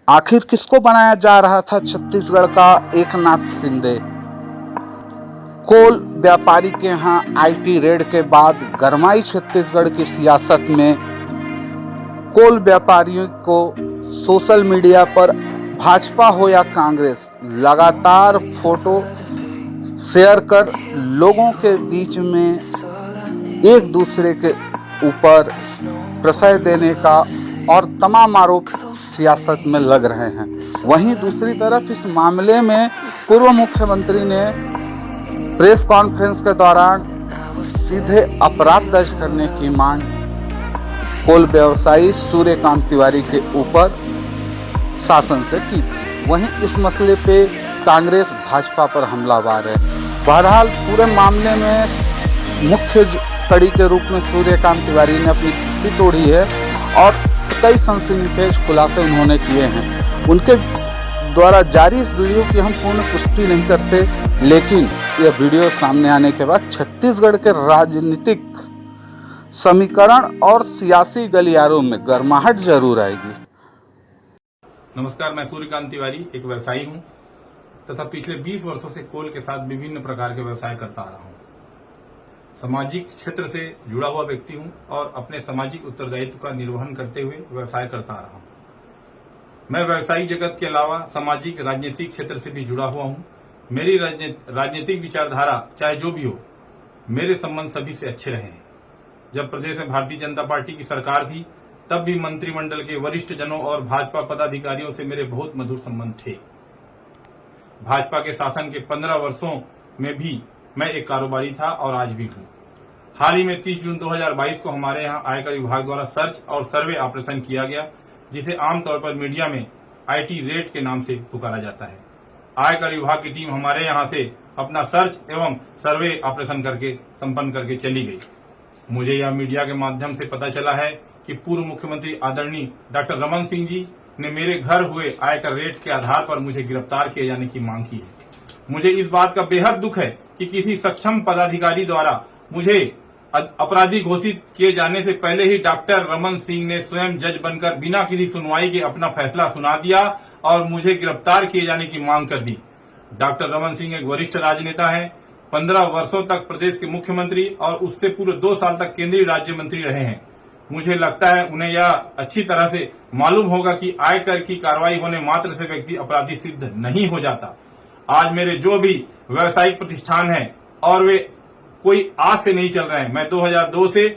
आखिर किसको बनाया जा रहा था छत्तीसगढ़ का एकनाथ शिंदे? कोल व्यापारी के यहाँ आईटी रेड के बाद गरमाई छत्तीसगढ़ की सियासत में। कोल व्यापारियों को सोशल मीडिया पर भाजपा हो या कांग्रेस लगातार फोटो शेयर कर लोगों के बीच में एक दूसरे के ऊपर प्रश्रय देने का और तमाम आरोप सियासत में लग रहे हैं। वहीं दूसरी तरफ इस मामले में पूर्व मुख्यमंत्री ने प्रेस कॉन्फ्रेंस के दौरान सीधे अपराध दर्ज करने की मांग कोल व्यवसायी सूर्यकांत तिवारी के ऊपर शासन से की थी। वहीं इस मसले पे कांग्रेस भाजपा पर हमलावर है। बहरहाल पूरे मामले में मुख्य कड़ी के रूप में सूर्यकांत तिवारी ने अपनी चुप्पी तोड़ी है और कई सनसनीखेज खुलासे उन्होंने किए हैं। उनके द्वारा जारी इस वीडियो की हम पूर्ण पुष्टि नहीं करते, लेकिन यह वीडियो सामने आने के बाद छत्तीसगढ़ के राजनीतिक समीकरण और सियासी गलियारों में गर्माहट जरूर आएगी। नमस्कार, मैं सूर्यकांत तिवारी एक व्यवसायी हूं तथा पिछले 20 वर्षों से कोल के साथ विभिन्न प्रकार के व्यवसाय करता आ रहा हूं। सामाजिक क्षेत्र से जुड़ा हुआ व्यक्ति हूं और अपने सामाजिक उत्तरदायित्व का निर्वहन करते हुए व्यवसाय करता आ रहा हूं। मैं व्यवसायिक जगत के अलावा सामाजिक राजनीतिक क्षेत्र से भी जुड़ा हुआ हूं। मेरी राजनीतिक विचारधारा चाहे जो भी हो, मेरे संबंध सभी से अच्छे रहे हैं। जब प्रदेश में भारतीय जनता पार्टी की सरकार थी तब भी मंत्रिमंडल के वरिष्ठ जनों और भाजपा पदाधिकारियों से मेरे बहुत मधुर संबंध थे। भाजपा के शासन के 15 वर्षों में भी मैं एक कारोबारी था और आज भी हूं। हाल ही में 30 जून 2022 को हमारे यहां आयकर विभाग द्वारा सर्च और सर्वे ऑपरेशन किया गया, जिसे आमतौर पर मीडिया में आईटी रेड के नाम से पुकारा जाता है। आयकर विभाग की टीम हमारे यहां से अपना सर्च एवं सर्वे ऑपरेशन संपन्न करके चली गई। मुझे यह मीडिया के माध्यम से पता चला है कि पूर्व मुख्यमंत्री आदरणीय डॉक्टर रमन सिंह जी ने मेरे घर हुए आयकर रेड के आधार पर मुझे गिरफ्तार किए जाने की मांग की है। मुझे इस बात का बेहद दुख है कि किसी सक्षम पदाधिकारी द्वारा मुझे अपराधी घोषित किए जाने से पहले ही डॉक्टर रमन सिंह ने स्वयं जज बनकर बिना किसी सुनवाई के अपना फैसला सुना दिया और मुझे गिरफ्तार किए जाने की मांग कर दी। डॉक्टर रमन सिंह एक वरिष्ठ राजनेता है, 15 वर्षों तक प्रदेश के मुख्यमंत्री और उससे पूरे 2 साल तक केंद्रीय राज्य मंत्री रहे हैं। मुझे लगता है उन्हें यह अच्छी तरह से मालूम होगा कि आयकर की कार्रवाई होने मात्र से व्यक्ति अपराधी सिद्ध नहीं हो जाता। आज मेरे जो भी व्यावसायिक प्रतिष्ठान हैं और वे कोई आज से नहीं चल रहे हैं। मैं 2002 से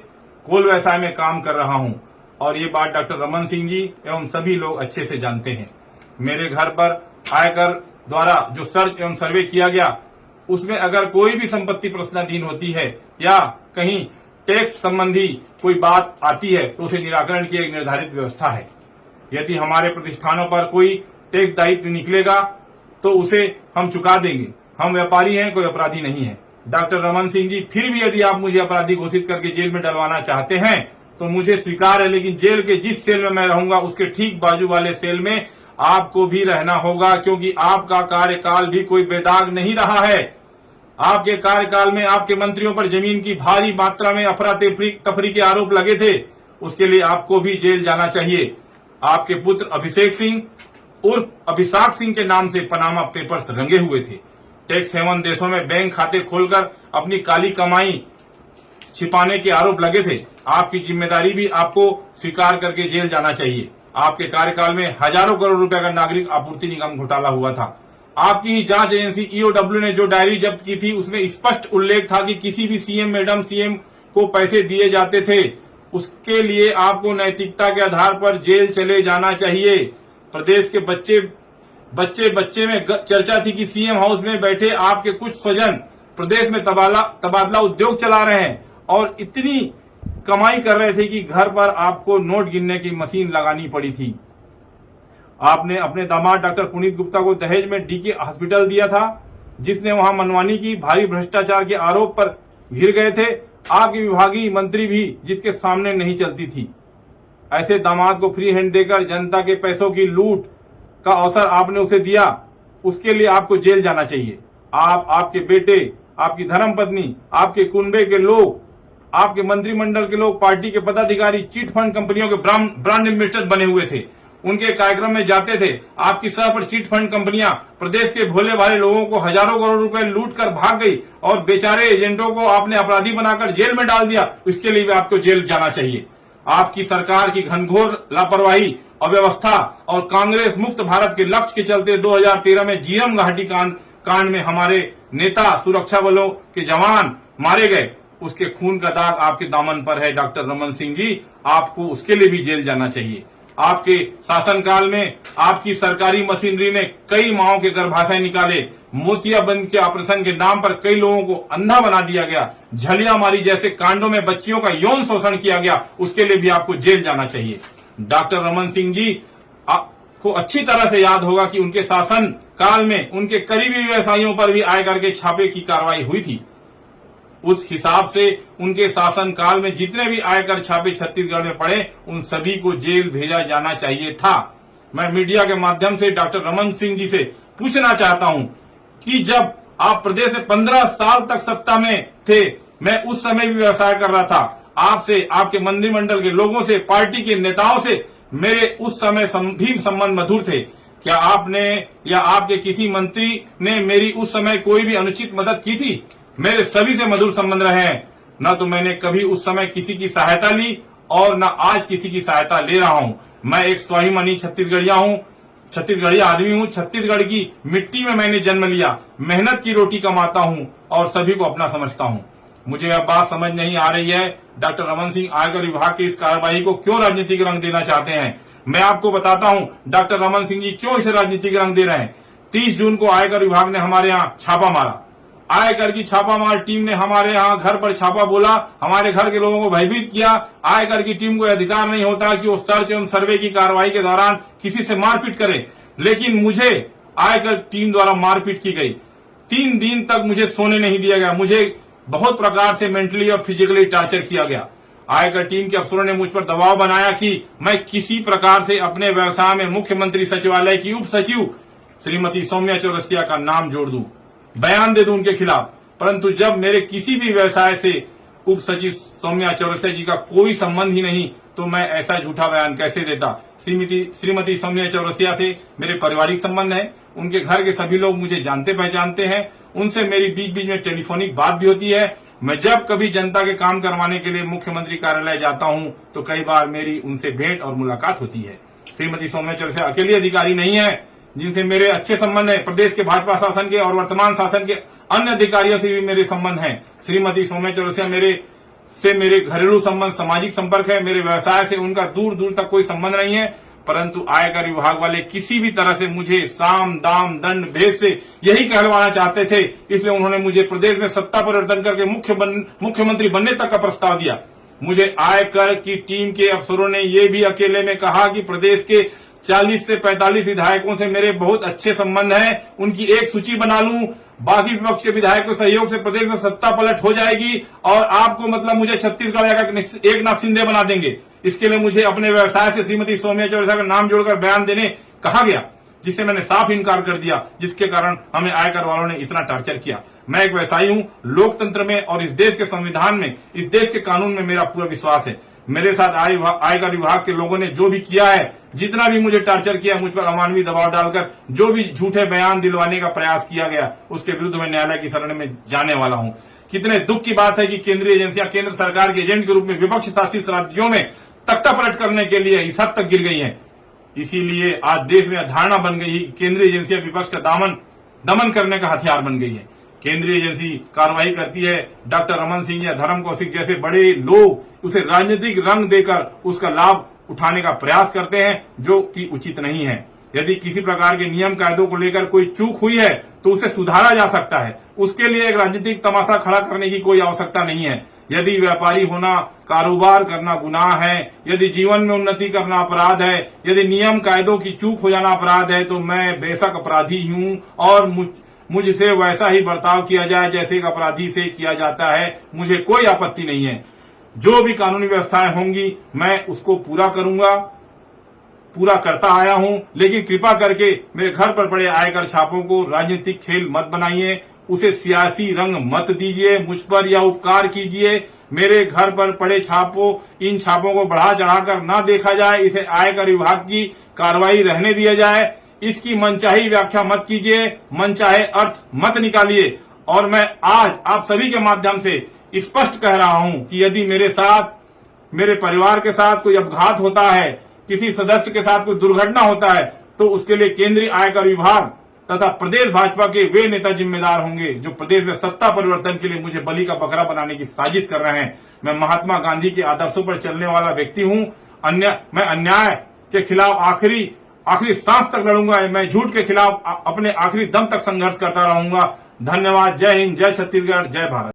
कोल व्यवसाय में काम कर रहा हूं और ये बात डॉक्टर रमन सिंह जी एवं सभी लोग अच्छे से जानते हैं। मेरे घर पर आयकर द्वारा जो सर्च एवं सर्वे किया गया, उसमें अगर कोई भी संपत्ति प्रश्नाधीन होती है या कहीं टैक्स संबंधी कोई बात आती है तो उसे निराकरण की एक निर्धारित व्यवस्था है। यदि हमारे प्रतिष्ठानों पर कोई टैक्स दायित्व निकलेगा तो उसे हम चुका देंगे। हम व्यापारी हैं, कोई अपराधी नहीं है। डॉक्टर रमन सिंह जी, फिर भी यदि आप मुझे अपराधी घोषित करके जेल में डलवाना चाहते हैं तो मुझे स्वीकार है, लेकिन जेल के जिस सेल में मैं रहूंगा उसके ठीक बाजू वाले सेल में आपको भी रहना होगा, क्योंकि आपका कार्यकाल भी कोई बेदाग नहीं रहा है। आपके कार्यकाल में आपके मंत्रियों पर जमीन की भारी मात्रा में अफरा तफरी के आरोप लगे थे, उसके लिए आपको भी जेल जाना चाहिए। आपके पुत्र अभिषेक सिंह उर्फ अभिषाक सिंह के नाम से पनामा पेपर्स रंगे हुए थे। टैक्स हेवन देशों में बैंक खाते खोलकर अपनी काली कमाई छिपाने के आरोप लगे थे। आपकी जिम्मेदारी भी आपको स्वीकार करके जेल जाना चाहिए। आपके कार्यकाल में हजारों करोड़ रुपए का नागरिक आपूर्ति निगम घोटाला हुआ था। आपकी ही जांच एजेंसी ईओडब्ल्यू ने जो डायरी जब्त की थी उसमें स्पष्ट उल्लेख था कि किसी भी सीएम मैडम सीएम को पैसे दिए जाते थे, उसके लिए आपको नैतिकता के आधार पर जेल चले जाना चाहिए। प्रदेश के बच्चे में चर्चा थी कि सीएम हाउस में बैठे आपके कुछ स्वजन प्रदेश में तबादला उद्योग चला रहे हैं और इतनी कमाई कर रहे थे कि घर पर आपको नोट गिनने की मशीन लगानी पड़ी थी। आपने अपने दामाद डॉक्टर पुनीत गुप्ता को दहेज में डीके हॉस्पिटल दिया था, जिसने वहां मनमानी की, भारी भ्रष्टाचार के आरोप पर घिर गए थे। आपकी विभागीय मंत्री भी जिसके सामने नहीं चलती थी। ऐसे दामाद को फ्री हैंड देकर जनता के पैसों की लूट का अवसर आपने उसे दिया, उसके लिए आपको जेल जाना चाहिए। आप, आपके बेटे, आपकी धर्मपत्नी, आपके कुनबे के लोग, आपके मंत्रिमंडल के लोग, पार्टी के पदाधिकारी चिट फंड कंपनियों के ब्रांड एम्बेसडर बने हुए थे। उनके कार्यक्रम में जाते थे। आपकी सह पर चिट फंड कंपनियां प्रदेश के भोले भाले लोगों को हजारों करोड़ रुपए लूट कर भाग गई और बेचारे एजेंटों को आपने अपराधी बनाकर जेल में डाल दिया। इसके लिए भी आपको जेल जाना चाहिए। आपकी सरकार की घनघोर लापरवाही, अव्यवस्था और कांग्रेस मुक्त भारत के लक्ष्य के चलते 2013 में जीएम घाटी कांड में हमारे नेता, सुरक्षा बलों के जवान मारे गए। उसके खून का दाग आपके दामन पर है डॉक्टर रमन सिंह जी। आपको उसके लिए भी जेल जाना चाहिए। आपके शासनकाल में आपकी सरकारी मशीनरी ने कई माओं के गर्भाशय निकाले। मोतियाबंद के ऑपरेशन के नाम पर कई लोगों को अंधा बना दिया गया। झलियामारी जैसे कांडों में बच्चियों का यौन शोषण किया गया। उसके लिए भी आपको जेल जाना चाहिए। डॉक्टर रमन सिंह जी, आपको अच्छी तरह से याद होगा कि उनके शासन काल में उनके करीबी व्यवसायियों पर भी आयकर के छापे की कार्रवाई हुई थी। उस हिसाब से उनके शासन काल में जितने भी आयकर छापे छत्तीसगढ़ में पड़े, उन सभी को जेल भेजा जाना चाहिए था। मैं मीडिया के माध्यम से डॉक्टर रमन सिंह जी से पूछना चाहता हूं कि जब आप प्रदेश में 15 साल तक सत्ता में थे, मैं उस समय भी व्यवसाय कर रहा था। आपसे, आपके मंत्रिमंडल के लोगों से, पार्टी के नेताओं से मेरे उस समय भी संबंध मधुर थे। क्या आपने या आपके किसी मंत्री ने मेरी उस समय कोई भी अनुचित मदद की थी? मेरे सभी से मधुर संबंध रहे हैं। न तो मैंने कभी उस समय किसी की सहायता ली और न आज किसी की सहायता ले रहा हूं। मैं एक स्वाभिमानी छत्तीसगढ़िया आदमी हूं। छत्तीसगढ़ की मिट्टी में मैंने जन्म लिया, मेहनत की रोटी कमाता हूं और सभी को अपना समझता हूं। मुझे अब बात समझ नहीं आ रही है, डॉक्टर रमन सिंह आयकर विभाग की इस कार्रवाई को क्यों राजनीतिक रंग देना चाहते हैं। मैं आपको बताता हूं डॉक्टर रमन सिंह जी क्यों इसे राजनीतिक रंग दे रहे हैं। 30 जून को आयकर विभाग ने हमारे यहाँ छापा मारा। आयकर की छापामार टीम ने हमारे यहाँ घर पर छापा बोला, हमारे घर के लोगों को भयभीत किया। आयकर की टीम को अधिकार नहीं होता कि वो सर्च एवं सर्वे की कार्रवाई के दौरान किसी से मारपीट करे, लेकिन मुझे आयकर टीम द्वारा मारपीट की गई। 3 दिन तक मुझे सोने नहीं दिया गया। मुझे बहुत प्रकार से मेंटली और फिजिकली टॉर्चर किया गया। आयकर टीम के अफसरों ने मुझ पर दबाव बनाया कि मैं किसी प्रकार से अपने व्यवसाय में मुख्यमंत्री सचिवालय की उप सचिव श्रीमती सौम्या चौरसिया का नाम जोड़ दूं, बयान दे दूं उनके खिलाफ। परंतु जब मेरे किसी भी व्यवसाय से उप सचिव सौम्या चौरसिया जी का कोई संबंध ही नहीं, तो मैं ऐसा झूठा बयान कैसे देता। श्रीमती सौम्या चौरसिया से मेरे पारिवारिक संबंध है। उनके घर के सभी लोग मुझे जानते पहचानते हैं। उनसे मेरी बीच बीच में टेलीफोनिक बात भी होती है। मैं जब कभी जनता के काम करवाने के लिए मुख्यमंत्री कार्यालय जाता हूं, तो कई बार मेरी उनसे भेंट और मुलाकात होती है। श्रीमती सौम्या चौरसिया अकेली अधिकारी नहीं है जिनसे मेरे अच्छे संबंध है। प्रदेश के भाजपा शासन के और वर्तमान शासन के अन्य अधिकारियों से भी मेरे संबंध हैं। श्रीमती सौम्या चौरसिया मेरे घरेलू संबंध, सामाजिक संपर्क है। मेरे व्यवसाय से उनका दूर दूर तक कोई संबंध नहीं है। परंतु आयकर विभाग वाले किसी भी तरह से मुझे साम दाम दंड भेद से यही कहलवाना चाहते थे। इसलिए उन्होंने मुझे प्रदेश में सत्ता परिवर्तन करके मुख्यमंत्री बनने तक का प्रस्ताव दिया। मुझे आयकर की टीम के अफसरों ने यह भी अकेले में कहा कि प्रदेश के 40 से 45 विधायकों से मेरे बहुत अच्छे संबंध हैं, उनकी एक सूची बना लूं। बाकी विपक्ष के विधायकों के सहयोग से प्रदेश में सत्ता पलट हो जाएगी और आपको मतलब मुझे छत्तीसगढ़ का एक नाथ शिंदे बना देंगे। इसके लिए मुझे अपने व्यवसाय से श्रीमती सौम्या चौरसिया का नाम जोड़कर बयान देने कहा गया, जिससे मैंने साफ इनकार कर दिया, जिसके कारण हमें आयकर वालों ने इतना टॉर्चर किया। मैं एक व्यवसायी हूं। लोकतंत्र में और इस देश के संविधान में, इस देश के कानून में मेरा पूरा विश्वास है। मेरे साथ आयकर विभाग के लोगों ने जो भी किया है, जितना भी मुझे टॉर्चर किया, मुझ पर अमानवीय दबाव डालकर जो भी झूठे बयान दिलवाने का प्रयास किया गया, उसके विरुद्ध मैं न्यायालय की शरण में जाने वाला हूं। कितने दुख की बात है कि केंद्रीय एजेंसियां केंद्र सरकार के एजेंट के रूप में विपक्ष शासित राज्यों में तख्ता पलट करने के लिए इस हद तक गिर गई हैं। इसीलिए आज देश में धारणा बन गई है कि केंद्रीय एजेंसियां विपक्ष का दमन करने का हथियार बन गई है। केंद्रीय एजेंसी कार्रवाई करती है, डॉक्टर रमन सिंह या धर्म कौशिक जैसे बड़े लोग उसे राजनीतिक रंग देकर उसका लाभ उठाने का प्रयास करते हैं, जो कि उचित नहीं है। यदि किसी प्रकार के नियम कायदों को लेकर कोई चूक हुई है तो उसे सुधारा जा सकता है। उसके लिए एक राजनीतिक तमाशा खड़ा करने की कोई आवश्यकता नहीं है। यदि व्यापारी होना, कारोबार करना गुनाह है, यदि जीवन में उन्नति करना अपराध है, यदि नियम कायदों की चूक हो जाना अपराध है, तो मैं बेशक अपराधी हूं और मुझसे वैसा ही बर्ताव किया जाए जैसे एक अपराधी से किया जाता है। मुझे कोई आपत्ति नहीं है। जो भी कानूनी व्यवस्थाएं होंगी मैं उसको पूरा करूंगा, पूरा करता आया हूं। लेकिन कृपा करके मेरे घर पर पड़े आयकर छापों को राजनीतिक खेल मत बनाइए, उसे सियासी रंग मत दीजिए, मुझ पर यह उपकार कीजिए। मेरे घर पर पड़े इन छापों को बढ़ा चढ़ाकर ना देखा जाए। इसे आयकर विभाग की कार्रवाई रहने दिया जाए। इसकी मनचाही व्याख्या मत कीजिए, मनचाहे अर्थ मत निकालिए। और मैं आज आप सभी के माध्यम से स्पष्ट कह रहा हूं कि यदि मेरे साथ, मेरे परिवार के साथ कोई अपघात होता है, किसी सदस्य के साथ कोई दुर्घटना होता है, तो उसके लिए केंद्रीय आयकर विभाग तथा प्रदेश भाजपा के वे नेता जिम्मेदार होंगे जो प्रदेश में सत्ता परिवर्तन के लिए मुझे बलि का बकरा बनाने की साजिश कर रहे हैं। मैं महात्मा गांधी के आदर्शों पर चलने वाला व्यक्ति हूं। मैं अन्याय के खिलाफ आखिरी सांस तक लड़ूंगा। मैं झूठ के खिलाफ अपने आखिरी दम तक संघर्ष करता रहूंगा। धन्यवाद। जय हिंद, जय छत्तीसगढ़, जय भारत।